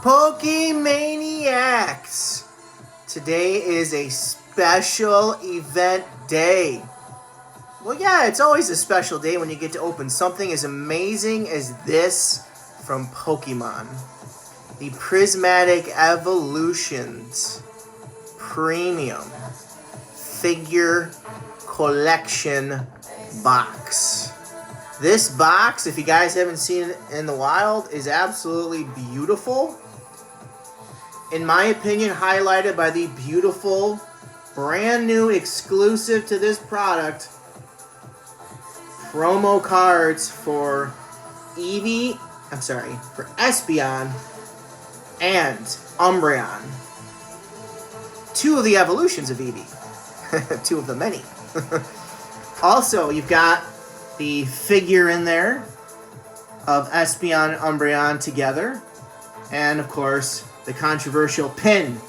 Pokemaniacs! Today is a special event day. Well, yeah, it's always a special day when you get to open something as amazing as this from Pokemon. The Prismatic Evolutions Premium Figure Collection Box. This box, if you guys haven't seen it in the wild, is absolutely beautiful. In my opinion, highlighted by the beautiful, brand new, exclusive to this product, promo cards for for Espeon and Umbreon. Two of the evolutions of Eevee. Two of the many. Also, you've got the figure in there of Espeon and Umbreon together. And, of course, the controversial pin.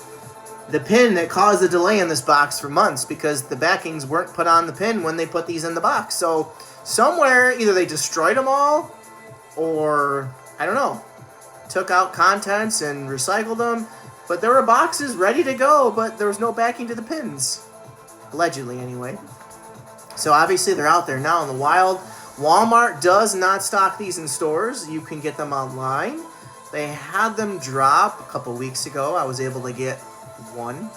The pin that caused the delay in this box for months because the backings weren't put on the pin when they put these in the box. So, somewhere, either they destroyed them all, or, I don't know, took out contents and recycled them. But there were boxes ready to go, but there was no backing to the pins. Allegedly, anyway. So obviously they're out there now in the wild. Walmart does not stock these in stores. You can get them online. They had them drop a couple weeks ago. I was able to get one.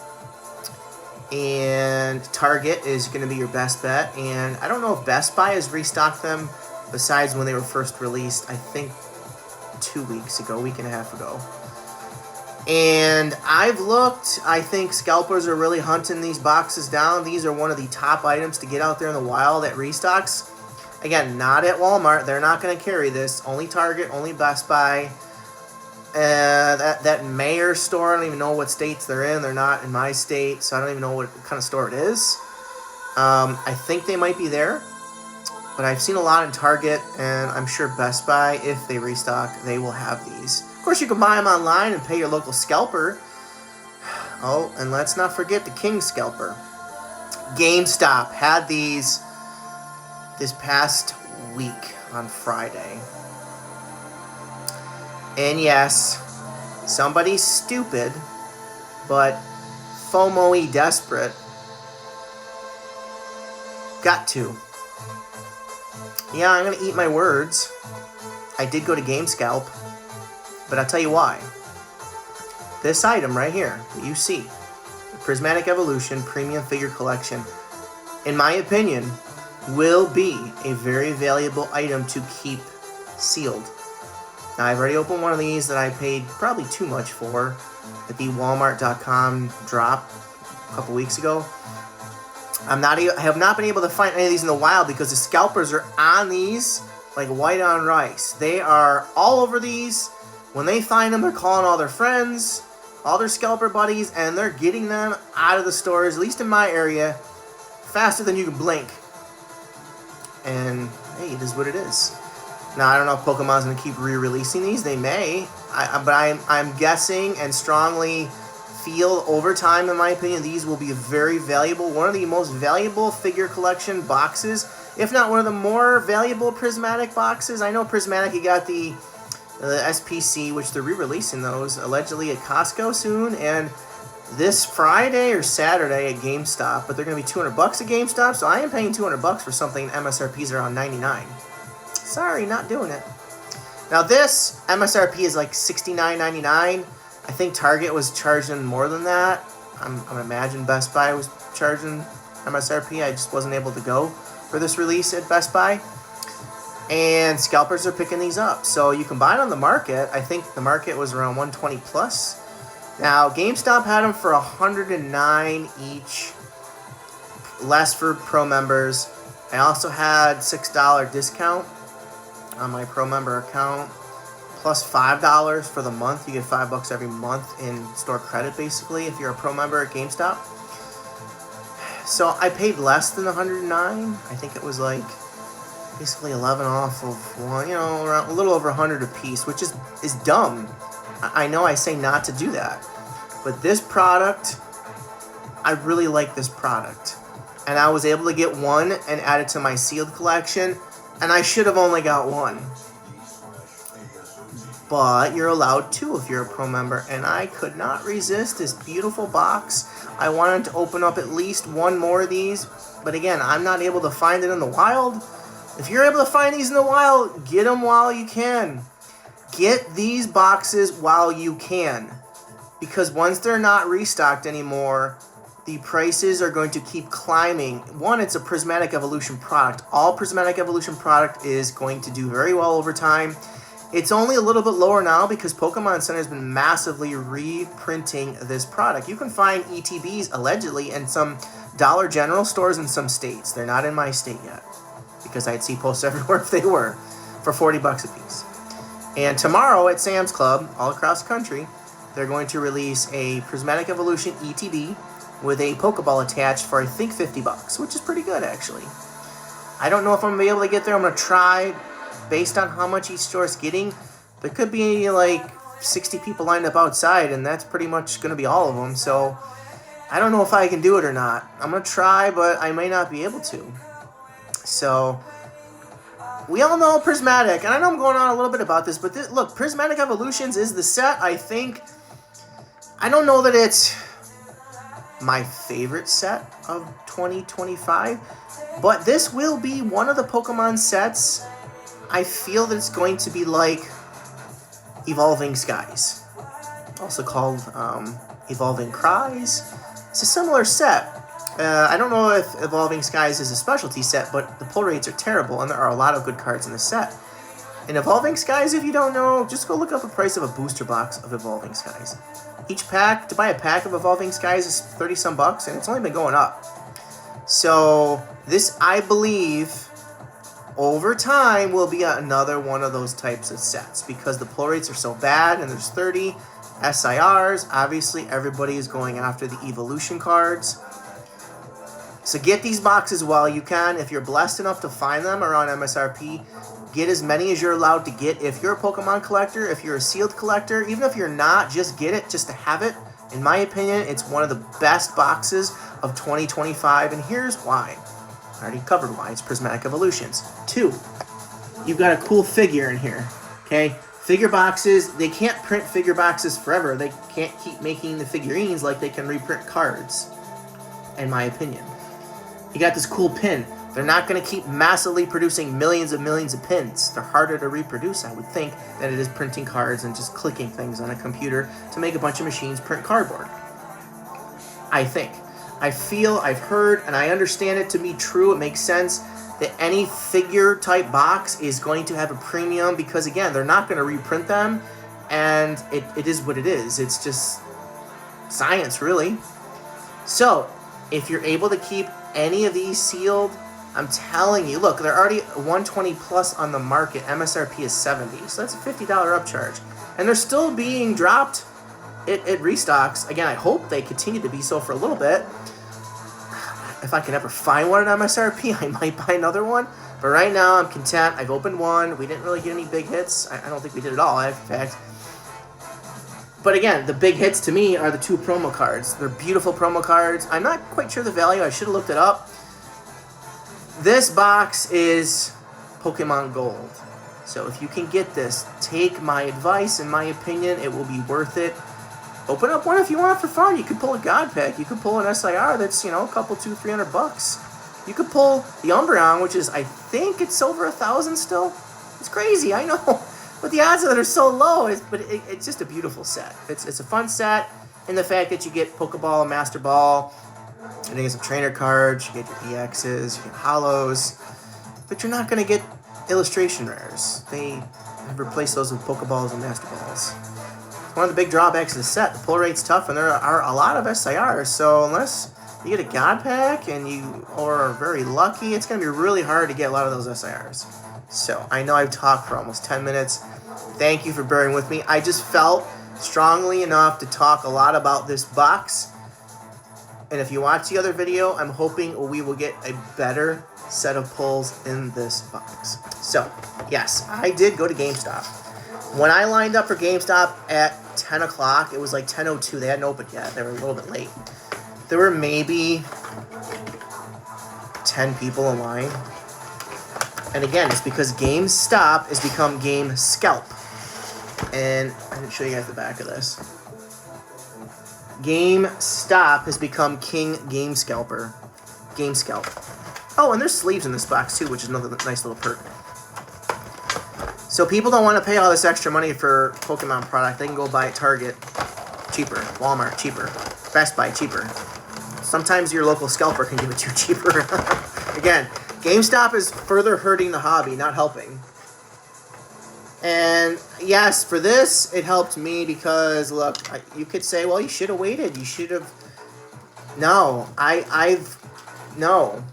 And Target is going to be your best bet. And I don't know if Best Buy has restocked them besides when they were first released, I think 2 weeks ago, week and a half ago. And I've looked. I think scalpers are really hunting these boxes down. These are one of the top items to get out there in the wild at restocks. Again, not at Walmart. They're not going to carry this. Only Target, only Best Buy. That Mayor store, I don't even know what states they're in. They're not in my state, so I don't even know what kind of store it is. I think they might be there. But I've seen a lot in Target, and I'm sure Best Buy, if they restock, they will have these. Of course, you can buy them online and pay your local scalper. Oh, and let's not forget the King Scalper. GameStop had these this past week on Friday. And yes, somebody stupid, but FOMO-y desperate, got to. Yeah, I'm going to eat my words. I did go to GameScalp, but I'll tell you why. This item right here that you see, the Prismatic Evolution Premium Figure Collection, in my opinion, will be a very valuable item to keep sealed. Now, I've already opened one of these that I paid probably too much for at the Walmart.com drop a couple weeks ago. I have not been able to find any of these in the wild because the scalpers are on these like white on rice. They are all over these. When they find them, they're calling all their friends, all their scalper buddies, and they're getting them out of the stores, at least in my area, faster than you can blink. And hey, it is what it is. Now, I don't know if Pokemon's going to keep re-releasing these. They may. But I'm guessing and strongly feel over time, in my opinion, these will be very valuable. One of the most valuable figure collection boxes, if not one of the more valuable Prismatic boxes. I know Prismatic, you got the SPC, which they're re-releasing those allegedly at Costco soon, and this Friday or Saturday at GameStop, but they're going to be $200 at GameStop, so I am paying $200 for something MSRP is around $99. Sorry, not doing it. Now this MSRP is like $69.99. I think Target was charging more than that. I'm imagine Best Buy was charging MSRP. I just wasn't able to go for this release at Best Buy. And scalpers are picking these up. So you can buy it on the market. I think the market was around 120 plus. Now, GameStop had them for $109 each. Less for pro members. I also had $6 discount on my pro member account. Plus $5 for the month. You get $5 every month in store credit, basically, if you're a pro member at GameStop. So I paid less than $109. I think it was like basically 11 off of one, around a little over 100 a piece, which is dumb. I know I say not to do that, but this product, I really like this product, and I was able to get one and add it to my sealed collection, and I should have only got one. but you're allowed 2 if you're a pro member, and I could not resist this beautiful box. I wanted to open up at least 1 more of these, but again, I'm not able to find it in the wild. If you're able to find these in the wild, get them while you can. Get these boxes while you can, because once they're not restocked anymore, the prices are going to keep climbing. One, it's a Prismatic Evolution product. All Prismatic Evolution product is going to do very well over time. It's only a little bit lower now because Pokemon Center has been massively reprinting this product. You can find ETBs allegedly in some Dollar General stores in some states. They're not in my state yet because I'd see posts everywhere if they were, for 40 bucks a piece. And tomorrow at Sam's Club, all across the country, they're going to release a Prismatic Evolution ETB with a Pokeball attached for, I think, 50 bucks, which is pretty good, actually. I don't know if I'm going to be able to get there. I'm going to try. Based on how much each store is getting, there could be like 60 people lined up outside, and that's pretty much going to be all of them. So I don't know if I can do it or not. I'm going to try, but I may not be able to. So we all know Prismatic, and I know I'm going on a little bit about this, but look, Prismatic Evolutions is the set. I don't know that it's my favorite set of 2025, but this will be one of the Pokemon sets I feel that it's going to be like Evolving Skies, also called Evolving Cries. It's a similar set. I don't know if Evolving Skies is a specialty set, but the pull rates are terrible, and there are a lot of good cards in the set. In Evolving Skies, if you don't know, just go look up the price of a booster box of Evolving Skies. Each pack, to buy a pack of Evolving Skies is 30-some bucks, and it's only been going up. So this, I believe, over time will be another one of those types of sets because the pull rates are so bad, and there's 30 SIRs. Obviously, everybody is going after the evolution cards. So get these boxes while you can. If you're blessed enough to find them around MSRP, get as many as you're allowed to get. If you're a Pokemon collector, if you're a sealed collector, even if you're not, just get it just to have it. In my opinion, it's one of the best boxes of 2025, and here's why. I already covered why. It's Prismatic Evolutions. 2, you've got a cool figure in here, okay? Figure boxes, they can't print figure boxes forever. They can't keep making the figurines like they can reprint cards, in my opinion. You got this cool pin. They're not going to keep massively producing millions of pins. They're harder to reproduce, I would think, than it is printing cards and just clicking things on a computer to make a bunch of machines print cardboard. I think. I feel, I've heard, and I understand it to be true. It makes sense that any figure type box is going to have a premium because, again, they're not going to reprint them, and it is what it is. It's just science, really. So if you're able to keep any of these sealed, I'm telling you, look, they're already 120 plus on the market. MSRP is 70, so that's a $50 upcharge, and they're still being dropped. It restocks. Again, I hope they continue to be so for a little bit. If I can ever find one at MSRP, I might buy another one. But right now, I'm content. I've opened one. We didn't really get any big hits. I don't think we did at all, in fact. But again, the big hits to me are the 2 promo cards. They're beautiful promo cards. I'm not quite sure the value. I should have looked it up. This box is Pokemon Gold. So if you can get this, take my advice. In my opinion, it will be worth it. Open up one if you want for fun. You could pull a God Pack. You could pull an SIR that's, a couple, $200-300 bucks. You could pull the Umbreon, which is, I think it's over 1,000 still. It's crazy, I know. But the odds of it are so low. It's just a beautiful set. It's a fun set in the fact that you get Pokeball and Master Ball. And you get some trainer cards. You get your EXs. You get Holos. But you're not going to get illustration rares. They have replaced those with Pokeballs and Master Balls. One of the big drawbacks of the set, the pull rate's tough, and there are a lot of SIRs, so unless you get a God Pack and you are very lucky, it's going to be really hard to get a lot of those SIRs. So, I know I've talked for almost 10 minutes. Thank you for bearing with me. I just felt strongly enough to talk a lot about this box. And if you watch the other video, I'm hoping we will get a better set of pulls in this box. So, yes, I did go to GameStop. When I lined up for GameStop at 10 o'clock, it was like 10:02. They hadn't opened yet. They were a little bit late. There were maybe 10 people in line. And again, it's because GameStop has become Game Scalp. And I didn't show you guys the back of this. GameStop has become King Game Scalper. Game Scalp. Oh, and there's sleeves in this box too, which is another nice little perk. So people don't want to pay all this extra money for Pokemon product. They can go buy at Target cheaper, Walmart cheaper, Best Buy cheaper. Sometimes your local scalper can give it to you cheaper. Again, GameStop is further hurting the hobby, not helping. And yes, for this, it helped me because, look, you could say, well, you should have waited. You should have... No, No.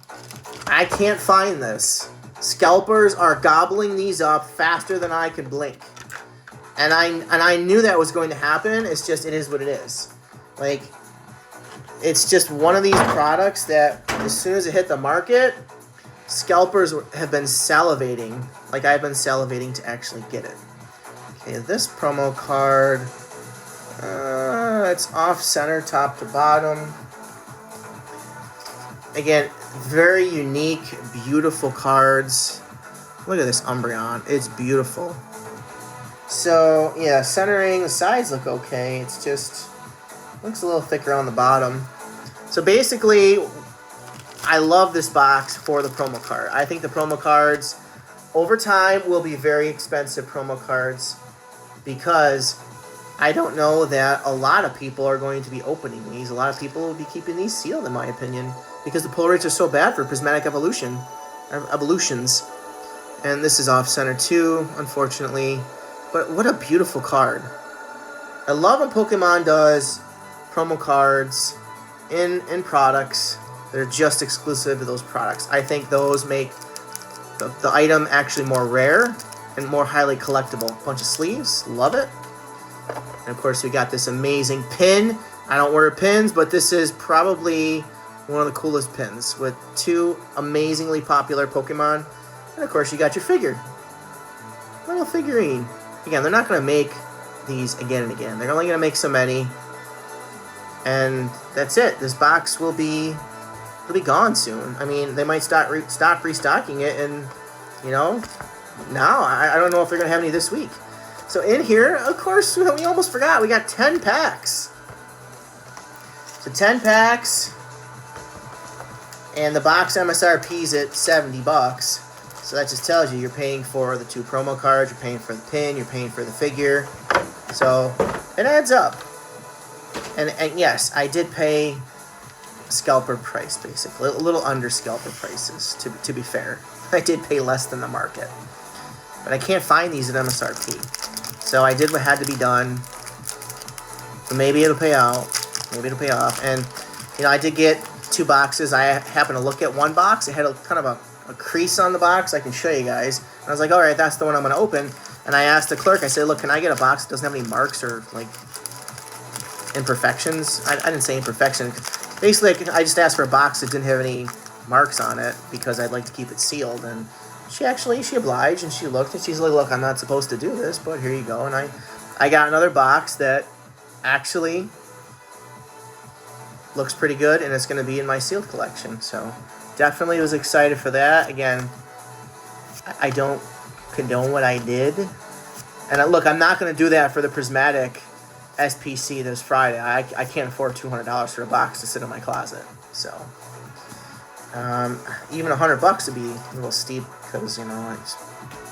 I can't find this. Scalpers are gobbling these up faster than I can blink. And I knew that was going to happen. It's just, it is what it is. Like, it's just one of these products that as soon as it hit the market, scalpers have been salivating. Like, I've been salivating to actually get it. Okay, this promo card, it's off center, top to bottom. Again, very unique, beautiful cards. Look at this Umbreon. It's beautiful. So, yeah, centering, the sides look okay. It's just, looks a little thicker on the bottom. So basically, I love this box for the promo card. I think the promo cards, over time, will be very expensive promo cards because I don't know that a lot of people are going to be opening these. A lot of people will be keeping these sealed, in my opinion, because the pull rates are so bad for Prismatic Evolutions. And this is off-center too, unfortunately. But what a beautiful card. I love when Pokemon does promo cards in products that are just exclusive to those products. I think those make the item actually more rare and more highly collectible. Bunch of sleeves, love it. And of course we got this amazing pin. I don't wear pins, but this is probably one of the coolest pins with two amazingly popular Pokemon. And of course you got your figure. Little figurine. Again, they're not going to make these again and again. They're only going to make so many. And that's it. This box will be gone soon. I mean, they might stop restocking it, and, you know, now I don't know if they're going to have any this week. So in here, of course, we almost forgot. We got 10 packs. So 10 packs. And the box MSRP is at $70. So that just tells you you're paying for the two promo cards, you're paying for the pin, you're paying for the figure. So it adds up. And yes, I did pay scalper price, basically. A little under scalper prices, to be fair. I did pay less than the market. But I can't find these at MSRP. So I did what had to be done. But maybe it'll pay out. Maybe it'll pay off. And, you know, I did get 2 boxes. I happened to look at one box. It had a kind of a crease on the box. I can show you guys. And I was like, all right, that's the one I'm going to open. And I asked the clerk, I said, look, can I get a box that doesn't have any marks or, like, imperfections? I didn't say imperfection. Basically, I just asked for a box that didn't have any marks on it because I'd like to keep it sealed. And she obliged, and she looked, and she's like, look, I'm not supposed to do this, but here you go. And I got another box that actually looks pretty good, and it's going to be in my sealed collection. So definitely was excited for that. Again, I don't condone what I did. And look, I'm not going to do that for the Prismatic SPC this Friday. I can't afford $200 for a box to sit in my closet. So even $100 would be a little steep because, you know, I just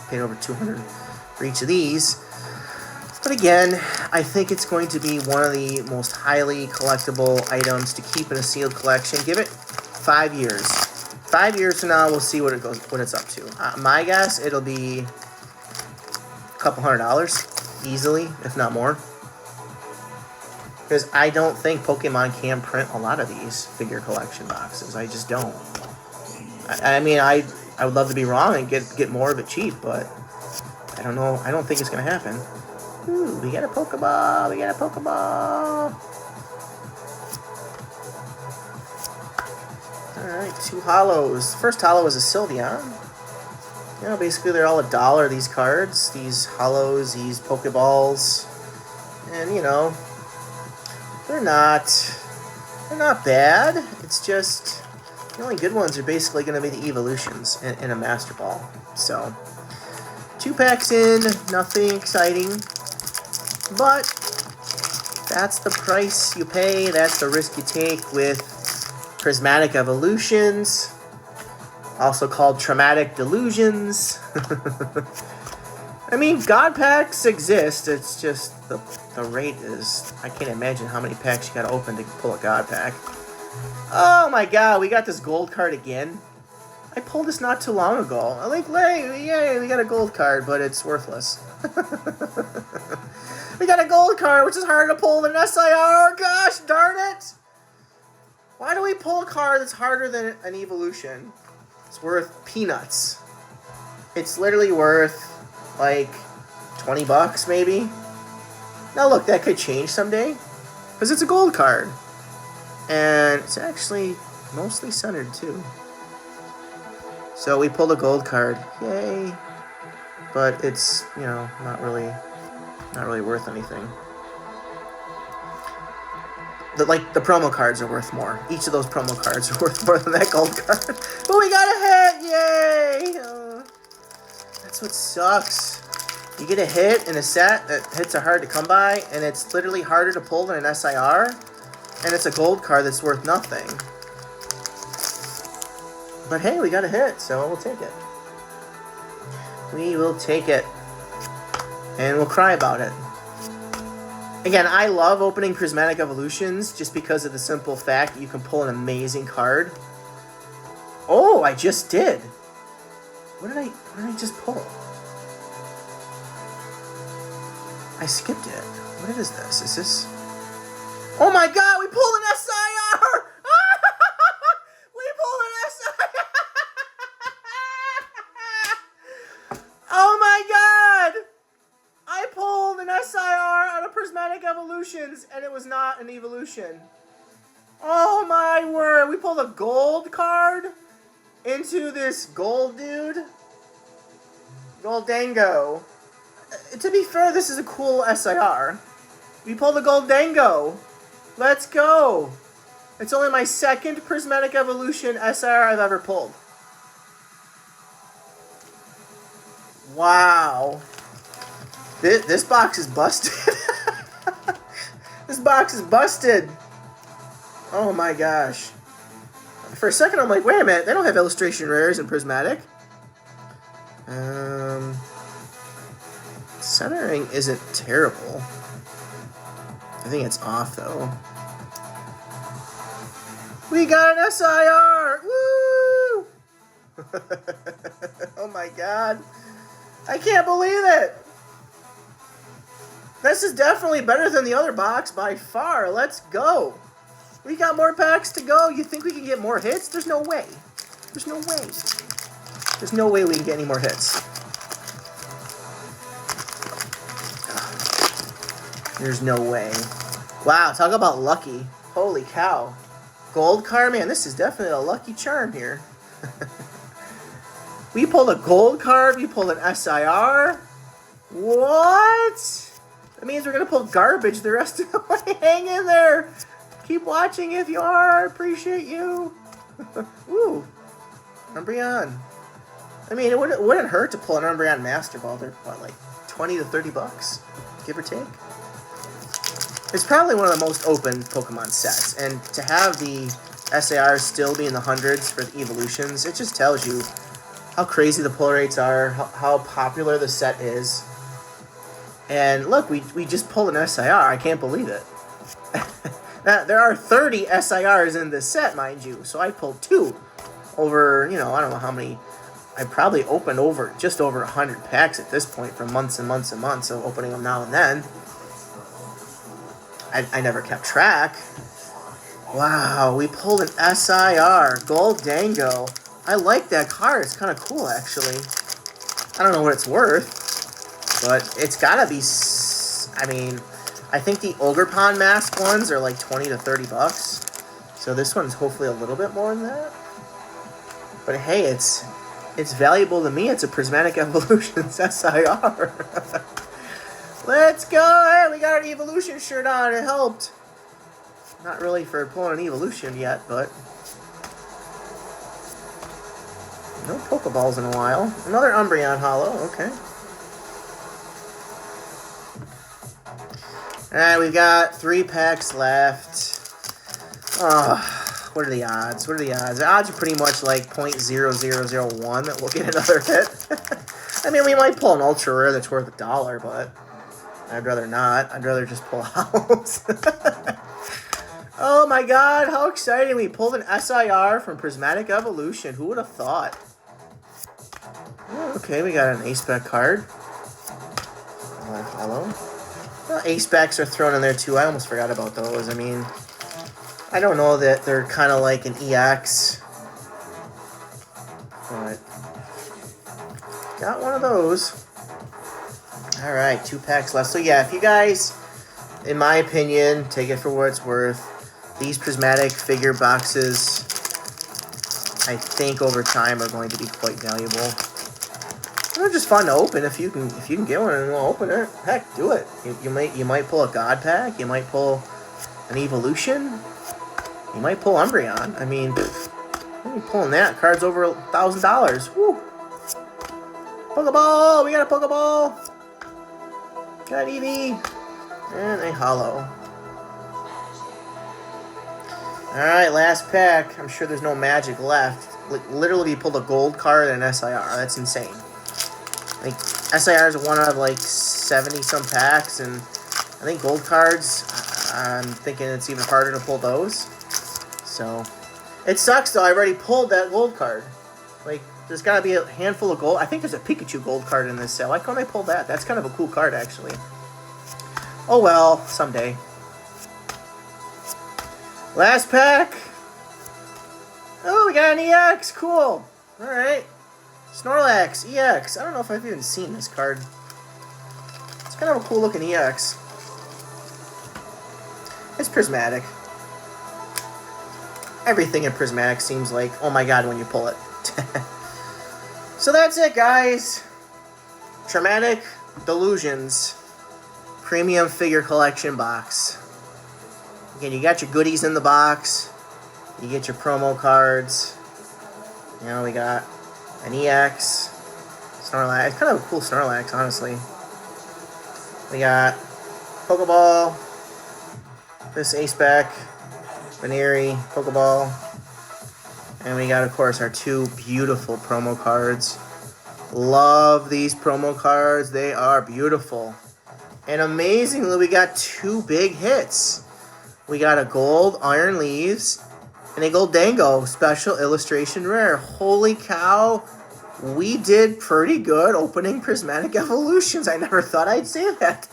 paid over $200 for each of these. But again, I think it's going to be one of the most highly collectible items to keep in a sealed collection. Give it 5 years. 5 years from now, we'll see what it's up to. My guess, it'll be a couple $100 easily, if not more. Because I don't think Pokemon can print a lot of these figure collection boxes. I just don't. I mean, I would love to be wrong and get more of it cheap, but I don't know. I don't think it's going to happen. Ooh, we got a Pokeball. We got a Pokeball. Alright, 2 hollows. First hollow is a Sylveon. You know, basically they're all $1, these cards. These hollows, these Pokeballs. And, you know, they're not bad. It's just, the only good ones are basically going to be the evolutions in a Master Ball. So, 2 packs in, nothing exciting. But that's the price you pay. That's the risk you take with Prismatic Evolutions, also called Traumatic Delusions. I mean, God packs exist. It's just the rate is... I can't imagine how many packs you gotta open to pull a God pack. Oh my god, we got this gold card again. I pulled this not too long ago. I'm like, yay, we got a gold card, but it's worthless. We got a gold card, which is harder to pull than an SIR. Gosh darn it! Why do we pull a card that's harder than an evolution? It's worth peanuts. It's literally worth, like, 20 bucks, maybe? Now look, that could change someday. Because it's a gold card. And it's actually mostly centered, too. So we pulled a gold card. Yay. But it's, you know, not really worth anything. The promo cards are worth more. Each of those promo cards are worth more than that gold card. But we got a hit! Yay! That's what sucks. You get a hit in a set that hits are hard to come by, and it's literally harder to pull than an SIR, and it's a gold card that's worth nothing. But hey, we got a hit, so we'll take it. We will take it. And we'll cry about it. Again, I love opening Prismatic Evolutions just because of the simple fact that you can pull an amazing card. Oh, I just did. What did I just pull? I skipped it. What is this? Is this... Oh my god, we pulled an SIR! We pulled an SIR! Oh my god! I pulled an SIR out of Prismatic Evolutions, and it was not an evolution. Oh my word! We pulled a gold card into this gold dude. Goldango. To be fair, this is a cool SIR. We pulled a Goldango. Let's go. It's only my second Prismatic Evolution SIR I've ever pulled. Wow. This box is busted. This box is busted. Oh my gosh. For a second I'm like, wait a minute, they don't have illustration rares in Prismatic. Centering isn't terrible. I think it's off though. We got an SIR! Woo! Oh my god. I can't believe it! This is definitely better than the other box by far. Let's go. We got more packs to go. You think we can get more hits? There's no way. There's no way. There's no way we can get any more hits. There's no way. Wow, talk about lucky. Holy cow. Gold card? Man, this is definitely a lucky charm here. We pulled a gold card. We pulled an SIR. What? That means we're going to pull garbage the rest of the way. Hang in there. Keep watching if you are. I appreciate you. Ooh. Umbreon. I mean, it wouldn't hurt to pull an Umbreon Master Ball. They're, what, like 20 to 30 bucks? Give or take. It's probably one of the most open Pokemon sets. And to have the SARs still be in the hundreds for the evolutions, it just tells you how crazy the pull rates are, how popular the set is. And look, we just pulled an SIR. I can't believe it. Now, there are 30 SIRs in this set, mind you. So I pulled 2 over, you know, I don't know how many. I probably opened just over 100 packs at this point for months and months and months of opening them now and then. I never kept track. Wow, we pulled an SIR. Goldango. I like that card. It's kind of cool, actually. I don't know what it's worth. But it's gotta be, I mean, I think the Ogre Pond Mask ones are like 20 to 30 bucks. So this one's hopefully a little bit more than that. But hey, it's valuable to me. It's a Prismatic Evolutions SIR. Let's go! Hey, we got an Evolution shirt on. It helped. Not really for pulling an Evolution yet, but no Pokeballs in a while. Another Umbreon Holo. Okay. Alright, we've got 3 packs left. Oh, what are the odds? What are the odds? The odds are pretty much like 0.0001 that we'll get another hit. I mean, we might pull an ultra rare that's worth $1, but I'd rather not. I'd rather just pull out. Oh my god, how exciting. We pulled an SIR from Prismatic Evolution. Who would have thought? Oh, okay, we got an ace-back card. Hello. Well, ace-backs are thrown in there too. I almost forgot about those. I mean, I don't know that they're kind of like an EX. But got one of those. Alright, 2 packs left. So yeah, if you guys, in my opinion, take it for what it's worth, these Prismatic figure boxes, I think over time are going to be quite valuable. They're just fun to open if you can get one and we'll open it. Heck, do it. You might pull a God pack. You might pull an Evolution. You might pull Umbreon. I mean, when you pulling that, card's over $1,000. Woo! Pokeball! We got a Pokeball! Got Eevee! And a holo. Alright, last pack. I'm sure there's no magic left. Literally, you pulled a gold card and an SIR. That's insane. Like, SIR is one out of like 70-some packs, and I think gold cards, I'm thinking it's even harder to pull those. So, it sucks though. I already pulled that gold card. Like, there's got to be a handful of gold. I think there's a Pikachu gold card in this set. Why can't I pull that? That's kind of a cool card, actually. Oh well, someday. Last pack. Oh, we got an EX. Cool. Alright. Snorlax, EX. I don't know if I've even seen this card. It's kind of a cool looking EX. It's Prismatic. Everything in Prismatic seems like, oh my god, when you pull it. So that's it, guys. Prismatic Delusions Premium Figure Collection Box. Again, you got your goodies in the box. You get your promo cards. You know, we got an EX. Snorlax. It's kind of a cool Snorlax, honestly. We got Pokeball. This Ace-back. Veneri. Pokeball. And we got, of course, our 2 beautiful promo cards. Love these promo cards. They are beautiful. And amazingly, we got 2 big hits. We got a gold Iron Leaves and a gold Dango special illustration rare. Holy cow, we did pretty good opening Prismatic Evolutions. I never thought I'd say that.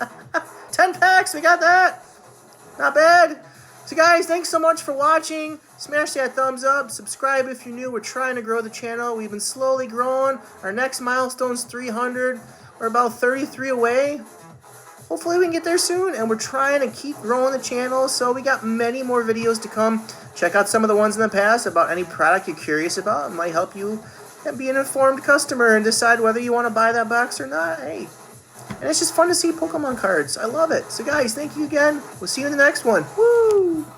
10 packs, we got that. Not bad. So guys, thanks so much for watching. Smash that thumbs up. Subscribe if you're new. We're trying to grow the channel. We've been slowly growing. Our next milestone's 300. We're about 33 away. Hopefully we can get there soon, and we're trying to keep growing the channel, so we got many more videos to come. Check out some of the ones in the past about any product you're curious about. It might help you be an informed customer and decide whether you want to buy that box or not. Hey, and it's just fun to see Pokemon cards. I love it. So guys, thank you again. We'll see you in the next one. Woo!